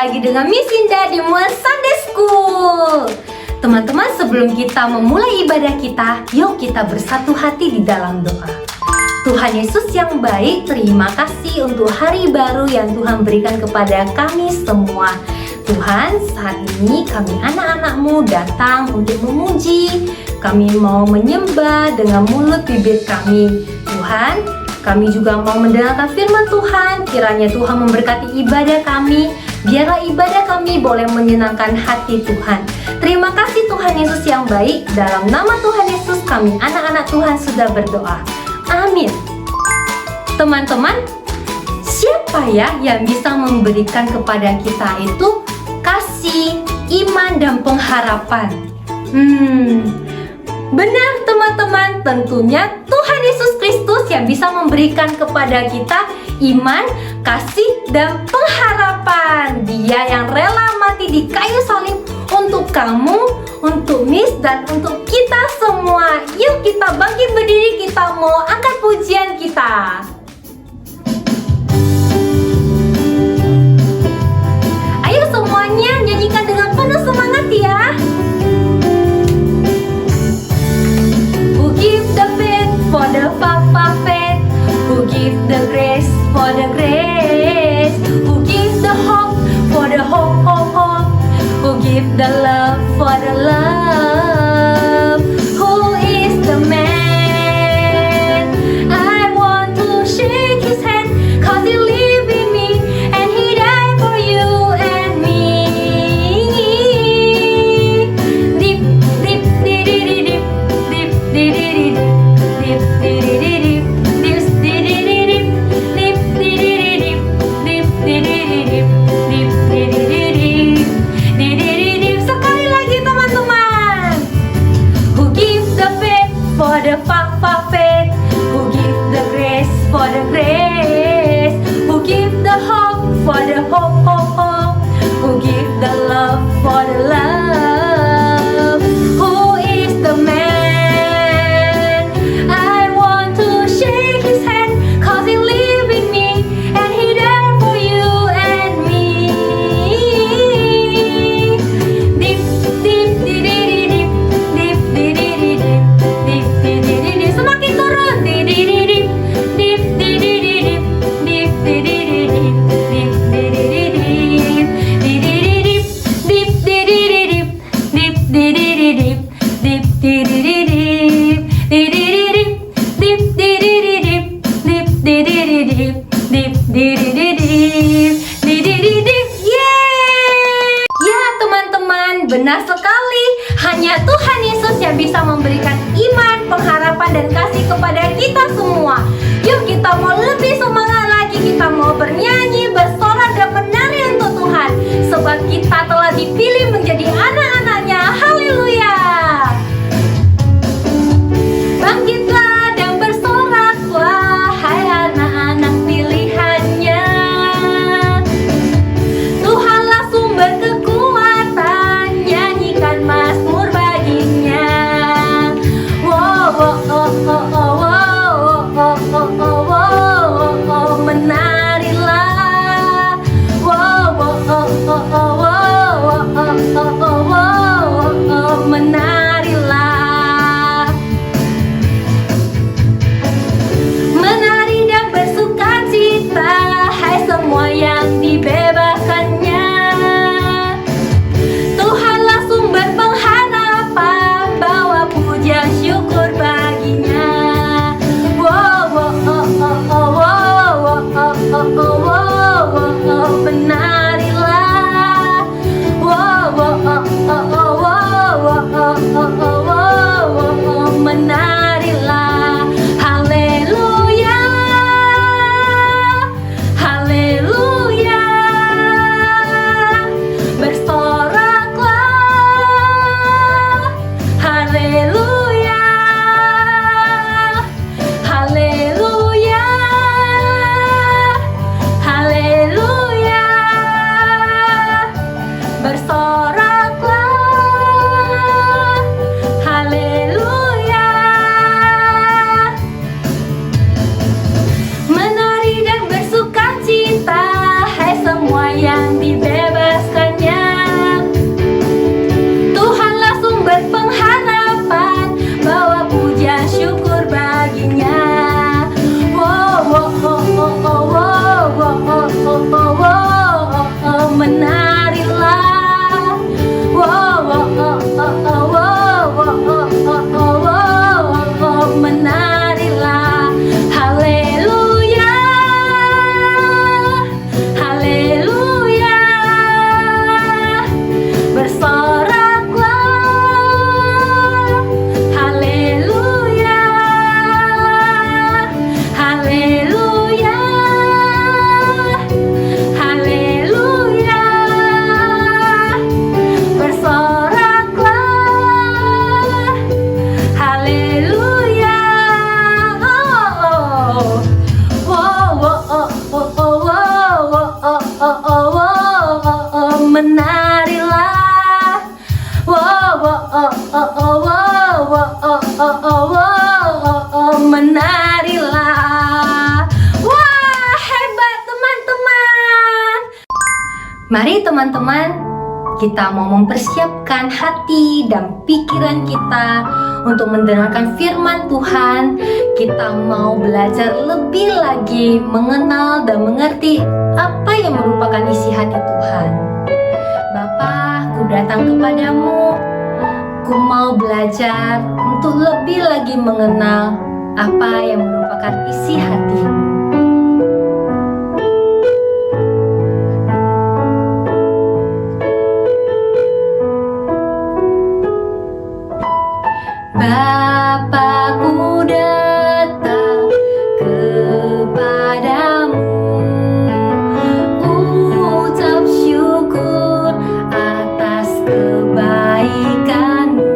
lagi dengan Miss Indah di Mual Sunday School. Teman-teman, sebelum kita memulai ibadah kita, yuk kita bersatu hati di dalam doa. Tuhan Yesus yang baik, terima kasih untuk hari baru yang Tuhan berikan kepada kami semua. Tuhan, saat ini kami anak-anak-Mu datang untuk memuji. Kami mau menyembah dengan mulut bibir kami. Tuhan, kami juga mau mendengarkan firman Tuhan. Kiranya Tuhan memberkati ibadah kami. Biarlah ibadah kami boleh menyenangkan hati Tuhan. Terima kasih Tuhan Yesus yang baik. Dalam nama Tuhan Yesus kami anak-anak Tuhan sudah berdoa. Amin. Teman-teman, siapa ya yang bisa memberikan kepada kita itu kasih, iman, dan pengharapan? Benar teman-teman, tentunya Tuhan Yesus Kristus yang bisa memberikan kepada kita iman, kasih, dan pengharapan. Dia yang rela mati di kayu salib untuk kamu, untuk Miss, dan untuk kita semua. Yuk kita bangkit berdiri, kita mau angkat pujian kita. Ayo semuanya nyanyikan dengan penuh semangat ya. Who give the faith for the faith? Who give the grace for the grace? Who give the hope for the hope? Who give the love for the love? Who is the man? I want to shake his hand, 'cause he live in me and he died for you and me. Dip dip dip dip dip dip dip dip sekali lagi teman-teman. Who give the faith for the faith? Who give the grace for the grace? Who give the hope for the hope? Who give the love for the love? Who is the man? I want to shake his hand, 'cause he live in me and he died for you and me. Dip dip dip dip dip dip dip dip dip. Semakin turun. Dip dip dip dip dip dip dip dip benar sekali, hanya Tuhan Yesus yang bisa memberikan iman, pengharapan, dan kasih kepada kita semua. Yuk kita mau lebih semangat lagi, kita mau bernyanyi, bersorak, dan menari untuk Tuhan. Sebab kita telah dipilih menjadi anak-anaknya. Haleluya. Bangkitlah dan bersorak, wahai anak-anak pilihannya. Tuhanlah sumber kekuatan, nyanyikan mazmur baginya. Wow, oh, oh, oh, oh, oh, oh, Mari teman-teman, kita mau mempersiapkan hati dan pikiran kita untuk mendengarkan firman Tuhan. Kita mau belajar lebih lagi mengenal dan mengerti apa yang merupakan isi hati Tuhan. Bapa, ku datang kepadamu. Ku mau belajar untuk lebih lagi mengenal apa yang merupakan isi hati-Mu. Bapa, ku datang kepadamu, ucap syukur atas kebaikan-Mu.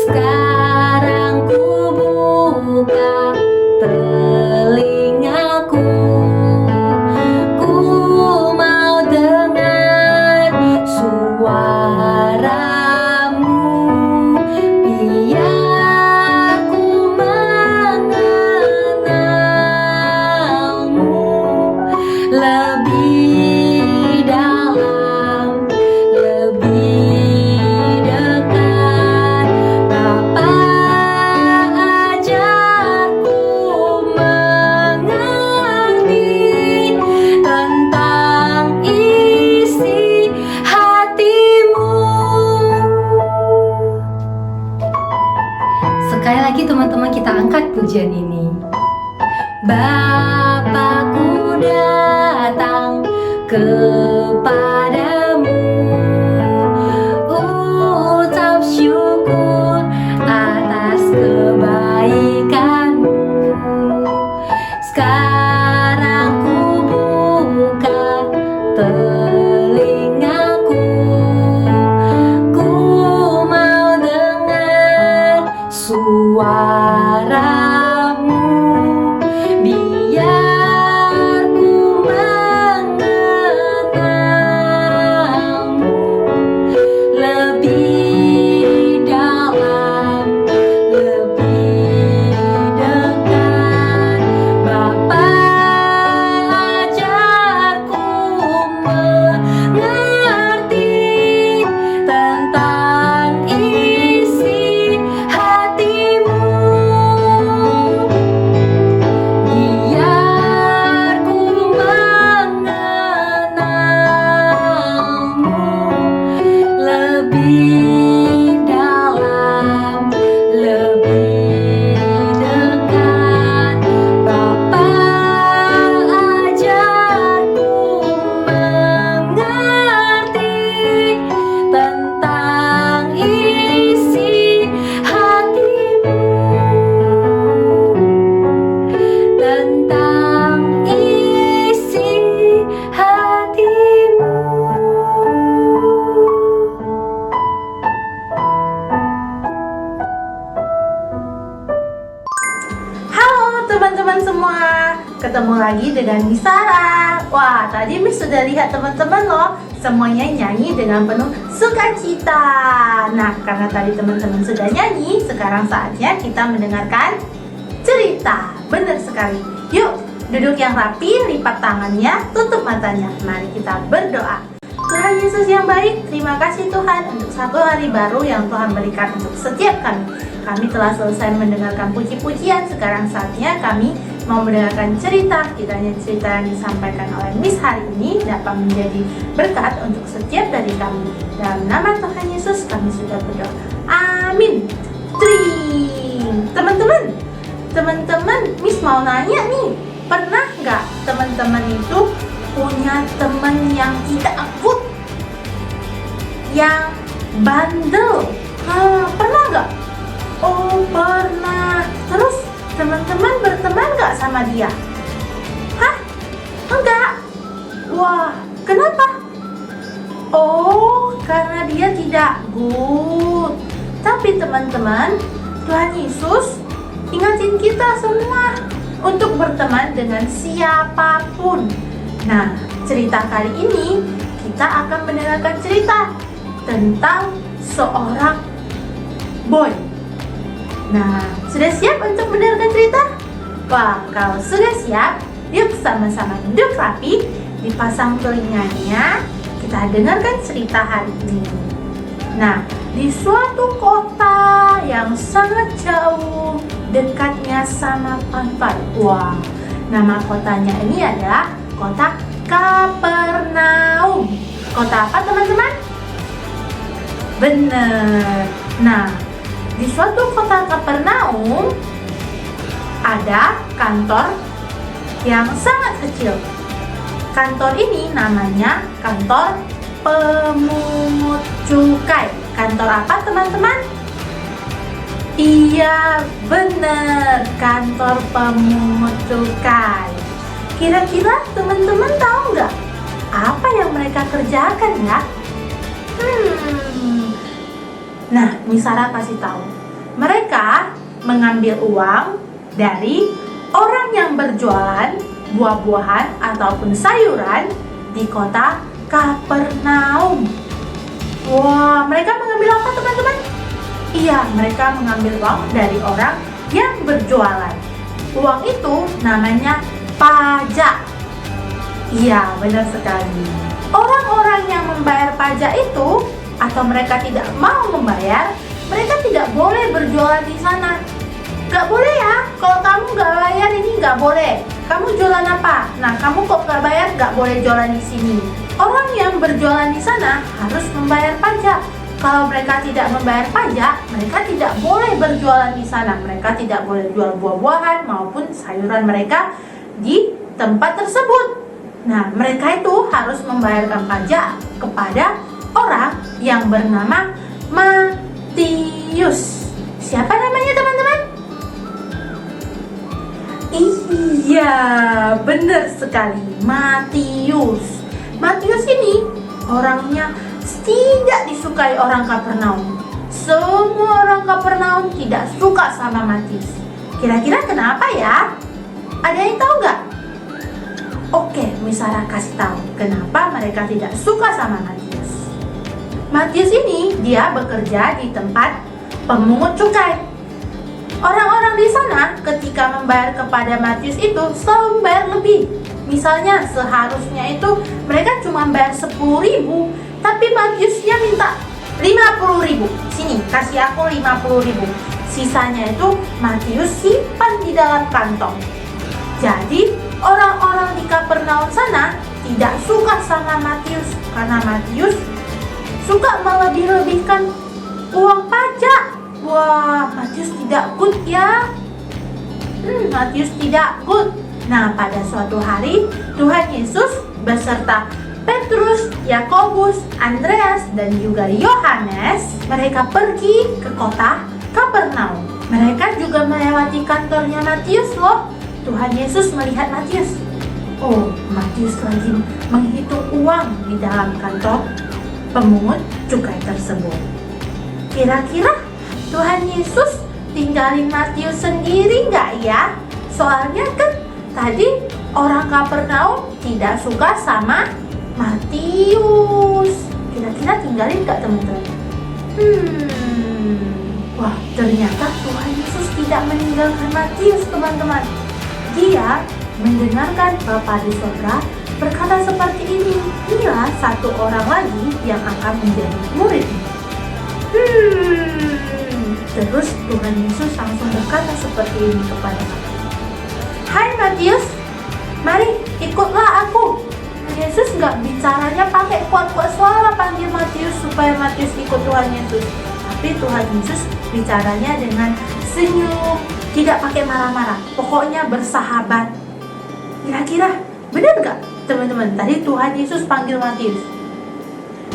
Sekarang ku buka telingaku, ku mau dengar suara-Mu, biar ku mengenal-Mu lebih dalam, lebih dekat. Bapa, ajarku mengerti tentang isi hati-Mu. Sekali lagi teman-teman, kita angkat pujian ini. Bapa, ku datang kepadamu, ucap syukur atas kebaikan-Mu. Sekarang ku buka telingaku, ku mau dengar suara-Mu, biar ku mengenal-Mu lebih dalam, lebih dekat. Bapa, ajarku mengerti tentang isi hati-Mu, biar ku mengenal-Mu lebih dalam, lebih dekat. Bapa, ajarku mengerti tentang isi hati-Mu, tentang isi hati-Mu. Halo teman-teman semua, ketemu lagi dengan Miss Sarah. Wah, tadi Miss sudah lihat teman-teman loh, semuanya nyanyi dengan penuh sukacita. Nah, karena tadi teman-teman sudah nyanyi, sekarang saatnya kita mendengarkan cerita. Benar sekali. Yuk, duduk yang rapi, lipat tangannya, tutup matanya. Mari kita berdoa. Tuhan Yesus yang baik, terima kasih Tuhan untuk satu hari baru yang Tuhan berikan untuk setiap kami. Kami telah selesai mendengarkan puji-pujian. Sekarang saatnya kami mau mendengarkan cerita. Kiranya cerita yang disampaikan oleh Miss hari ini dapat menjadi berkat untuk setiap dari kami. Dalam nama Tuhan Yesus kami sudah berdoa. Amin. Teman-teman, Miss mau nanya nih, pernah nggak teman-teman itu punya teman yang tidak takut, yang bandel? Pernah nggak? Oh, pernah. Terus teman-teman berteman nggak sama dia? Hah? Enggak? Wah, kenapa? Oh, karena dia tidak good. Tapi teman-teman, Tuhan Yesus ingatin kita semua untuk berteman dengan siapapun. Nah, cerita kali ini kita akan mendengarkan cerita tentang seorang boy. Nah, sudah siap untuk mendengarkan cerita? Wah, kalau sudah siap, yuk sama-sama duduk rapi, dipasang telinganya, kita dengarkan cerita hari ini. Nah, di suatu kota yang sangat jauh, dekatnya sama pantai. Wah, nama kotanya ini adalah kota Kapernaum. Kota apa teman-teman? Benar. Nah, di suatu kota Kapernaum ada kantor yang sangat kecil. Kantor ini namanya kantor pemungut cukai. Kantor apa teman-teman? Iya, benar, kantor pemungut cukai. Kira-kira teman-teman tahu nggak apa yang mereka kerjakan ya? Nah, Misara kasih tahu. Mereka mengambil uang dari orang yang berjualan buah-buahan ataupun sayuran di kota Kapernaum. Wah, mereka mengambil apa teman-teman? Iya, mereka mengambil uang dari orang yang berjualan. Uang itu namanya pajak. Iya, benar sekali. Orang-orang yang membayar pajak itu atau mereka tidak mau membayar, mereka tidak boleh berjualan di sana. Gak boleh ya, kalau kamu gak bayar ini gak boleh. Kamu jualan apa? Nah, kamu kok gak bayar gak boleh jualan di sini. Orang yang berjualan di sana harus membayar pajak. Kalau mereka tidak membayar pajak, mereka tidak boleh berjualan di sana. Mereka tidak boleh jual buah-buahan maupun sayuran mereka di tempat tersebut. Nah, mereka itu harus membayarkan pajak kepada orang yang bernama Matius. Siapa namanya teman-teman? Iya, benar sekali, Matius. Matius ini orangnya tidak disukai orang Kapernaum. Semua orang Kapernaum tidak suka sama Matius. Kira-kira kenapa ya? Ada yang tahu nggak? Oke, Misara kasih tahu kenapa mereka tidak suka sama Matius. Matius ini dia bekerja di tempat pemungut cukai. Orang-orang di sana ketika membayar kepada Matius itu selalu membayar lebih. Misalnya seharusnya itu mereka cuma bayar 10.000, tapi Matiusnya minta 50.000. Sini, kasih aku 50.000. Sisanya itu Matius simpan di dalam kantong. Jadi orang-orang di Kapernaum sana tidak suka sama Matius karena Matius suka melebih-lebihkan uang pajak. Wah, Matius tidak good ya. Matius tidak good. Nah, pada suatu hari Tuhan Yesus beserta Petrus, Yakobus, Andreas, dan juga Yohanes, mereka pergi ke kota Kapernaum. Mereka juga melewati kantornya Matius loh. Tuhan Yesus melihat Matius. Oh, Matius lagi menghitung uang di dalam kantor pemungut cukai tersebut. Kira-kira Tuhan Yesus tinggalin Matius sendiri nggak ya? Soalnya kan tadi orang Kapernaum tidak suka sama Matius. Kira-kira tinggalin nggak teman-teman? Wah, ternyata Tuhan Yesus tidak meninggalkan Matius teman-teman. Dia mendengarkan Bapa di surga berkata seperti ini. Inilah satu orang lagi yang akan menjadi murid-Mu. Terus Tuhan Yesus langsung berkata seperti ini kepada Matius. Hai Matius, mari ikutlah aku. Yesus nggak bicaranya pakai kuat-kuat suara panggil Matius supaya Matius ikut Tuhan Yesus. Tapi Tuhan Yesus bicaranya dengan senyum, tidak pakai marah-marah. Pokoknya bersahabat. Kira-kira benar nggak teman-teman? Tadi Tuhan Yesus panggil Matius.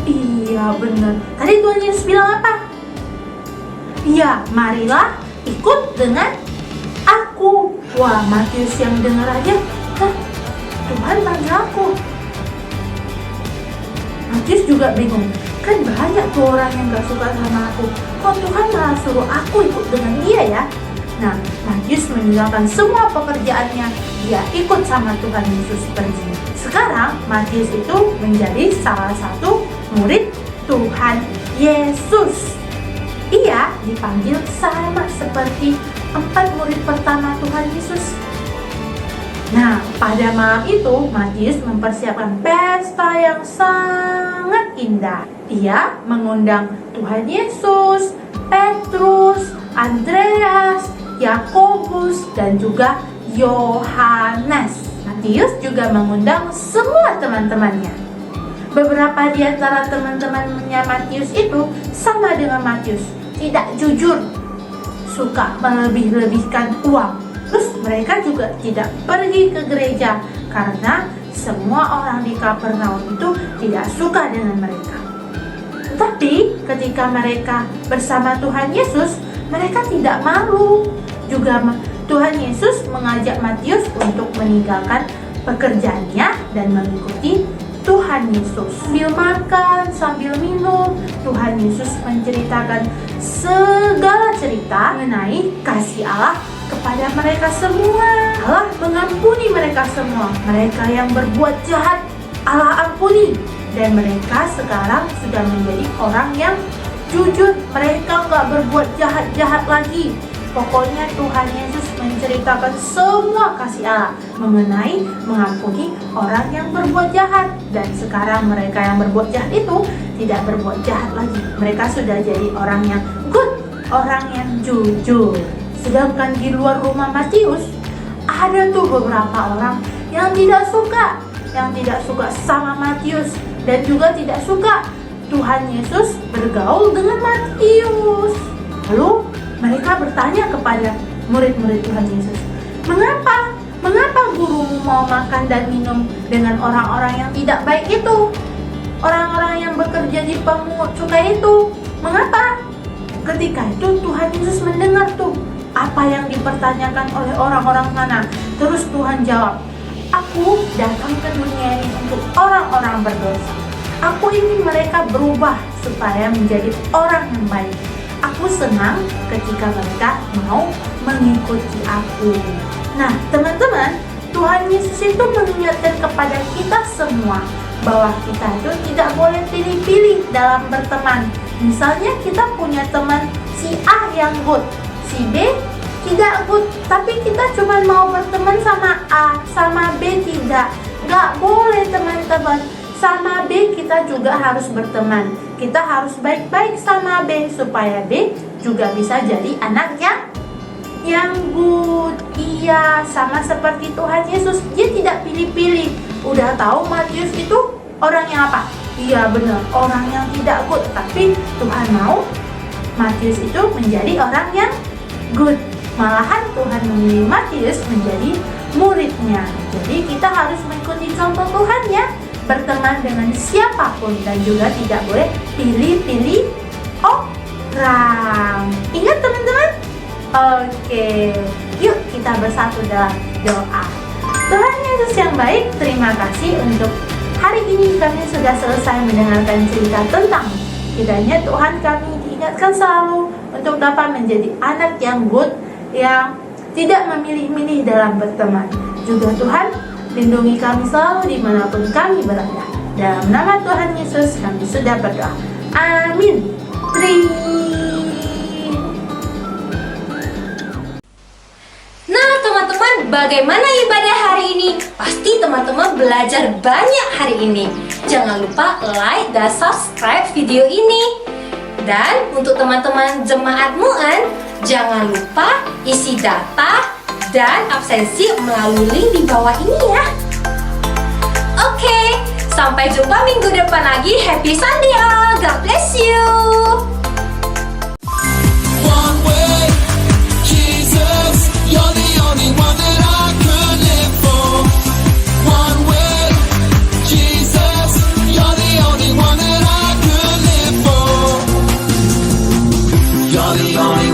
Iya benar. Tadi Tuhan Yesus bilang apa? Iya, marilah ikut dengan aku. Wah, Matius yang dengar aja, Tuhan panggil aku. Matius juga bingung, kan banyak tuh orang yang gak suka sama aku. Kok Tuhan malah suruh aku ikut dengan dia ya? Nah, Matius meninggalkan semua pekerjaannya. Dia ikut sama Tuhan Yesus pergi. Sekarang, Matius itu menjadi salah satu murid Tuhan Yesus. Ia dipanggil sama seperti 4 murid pertama Tuhan Yesus. Nah, pada malam itu Matius mempersiapkan pesta yang sangat indah. Ia mengundang Tuhan Yesus, Petrus, Andreas, Yakobus, dan juga Yohanes. Matius juga mengundang semua teman-temannya. Beberapa di antara teman-temannya Matius itu sama dengan Matius, tidak jujur, suka melebih-lebihkan uang. Terus mereka juga tidak pergi ke gereja karena semua orang di Kapernaum itu tidak suka dengan mereka. Tapi ketika mereka bersama Tuhan Yesus, mereka tidak malu. Juga Tuhan Yesus mengajak Matius untuk meninggalkan pekerjaannya dan mengikuti Tuhan Yesus. Sambil makan, sambil minum, Tuhan Yesus menceritakan segala cerita mengenai kasih Allah kepada mereka semua. Allah mengampuni mereka semua. Mereka yang berbuat jahat, Allah ampuni. Dan mereka sekarang sudah menjadi orang yang jujur. Mereka nggak berbuat jahat-jahat lagi. Pokoknya Tuhan Yesus menceritakan semua kasih Allah mengenai mengampuni orang yang berbuat jahat. Dan sekarang mereka yang berbuat jahat itu tidak berbuat jahat lagi. Mereka sudah jadi orang yang good, orang yang jujur. Sedangkan di luar rumah Matius, ada tuh beberapa orang yang tidak suka sama Matius dan juga tidak suka Tuhan Yesus bergaul dengan Matius. Lalu mereka bertanya kepada murid-murid Tuhan Yesus, Mengapa gurumu mau makan dan minum dengan orang-orang yang tidak baik itu? Orang-orang yang bekerja di pemungut cukai itu. Mengapa? Ketika itu Tuhan Yesus mendengar tuh apa yang dipertanyakan oleh orang-orang sana. Terus Tuhan jawab, Aku datang ke dunia ini untuk orang-orang berdosa. Aku ingin mereka berubah supaya menjadi orang yang baik. Aku senang ketika mereka mau mengikuti aku. Nah, teman-teman, Tuhan Yesus itu mengingatkan kepada kita semua bahwa kita itu tidak boleh pilih-pilih dalam berteman. Misalnya kita punya teman si A yang good, si B tidak good, tapi kita cuma mau berteman sama A, sama B tidak. Gak boleh teman-teman. Sama B kita juga harus berteman. Kita harus baik-baik sama B supaya B juga bisa jadi anak yang good. Iya, sama seperti Tuhan Yesus, dia tidak pilih-pilih. Udah tahu Matius itu orang yang apa? Iya benar, orang yang tidak good. Tapi Tuhan mau Matius itu menjadi orang yang good. Malahan Tuhan memilih Matius menjadi muridnya. Jadi kita harus mengikuti contoh Tuhan ya, berteman dengan siapapun dan juga tidak boleh pilih-pilih orang. Ingat teman-teman? Oke, yuk kita bersatu dalam doa. Tuhan Yesus yang baik, terima kasih untuk hari ini kami sudah selesai mendengarkan cerita tentang kiranya Tuhan kami diingatkan selalu untuk dapat menjadi anak yang good, yang tidak memilih-milih dalam berteman. Juga Tuhan, lindungi kami selalu dimanapun kami berada. Dalam nama Tuhan Yesus kami sudah berdoa. Amin. Nah teman-teman, bagaimana ibadah hari ini? Pasti teman-teman belajar banyak hari ini. Jangan lupa like dan subscribe video ini. Dan untuk teman-teman jemaat Mu'an, jangan lupa isi data dan absensi melalui link di bawah ini ya. Oke, sampai jumpa minggu depan lagi. Happy Sunday all. God bless you. One way, Jesus, you're the only one that I could live for. One way, Jesus, you're the only one that I could live for. You're the only